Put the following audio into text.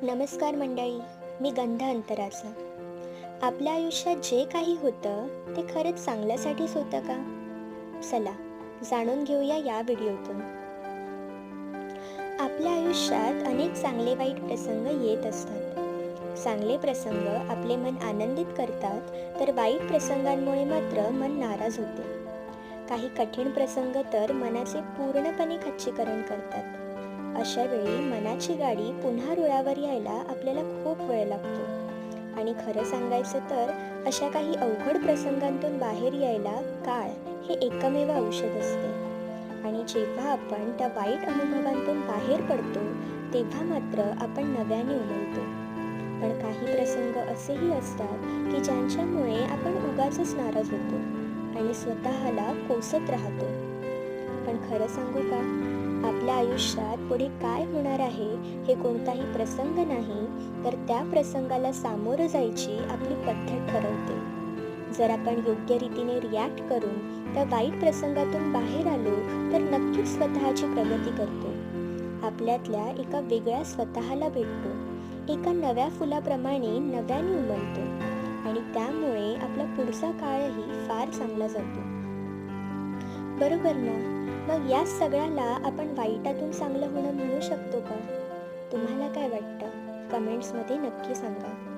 नमस्कार मंडळी, मी गंध अंतराचा. आपल्या आयुष्यात जे काही होतं ते खरंच चांगल्यासाठीच होतं का? चला जाणून घेऊया या व्हिडिओतून. आपल्या आयुष्यात अनेक चांगले वाईट प्रसंग येत असतात. चांगले प्रसंग आपले मन आनंदित करतात, तर वाईट प्रसंगांमुळे मात्र मन नाराज होते. काही कठीण प्रसंग तर मनाचे पूर्णपणे खच्चीकरण करतात. अशा वेळी मनाची गाडी पुन्हा रुळावर यायला आपल्याला खूप वेळ लागतो. आणि खरं सांगायचं तर अशा काही अवघड प्रसंगांतून बाहेर यायला काळ हे एकमेव औषध असते. आणि जेव्हा आपण त्या वाईट अनुभवांतून बाहेर पडतो, तेव्हा मात्र आपण नव्याने उमलतो. पण काही प्रसंग असेही असतात की ज्यांच्यामुळे आपण उगाचच नाराज होतो आणि स्वतःला कोसत राहतो. पण खरं सांगू का, आपल्या आयुष्यात पुढे काय होणार आहे हे कोणताही प्रसंग नाही, तर त्या प्रसंगाला सामोरं जायची आपली पद्धत ठरवते. जर आपण योग्य रीतीने रिॲक्ट करून त्या वाईट प्रसंगातून बाहेर आलो, तर नक्कीच स्वतःची प्रगती करतो. आपल्यातल्या एका वेगळ्या स्वतःला भेटतो. एका नव्या फुलाप्रमाणे नव्याने उमलतो. आणि त्यामुळे आपला पुढचा काळही फार चांगला जातो. बरोबर ना? मग या सगळ्याला आपण वाईटातून चांगलं होणं म्हणू शकतो का? तुम्हाला काय वाटतं? कमेंट्समध्ये नक्की सांगा.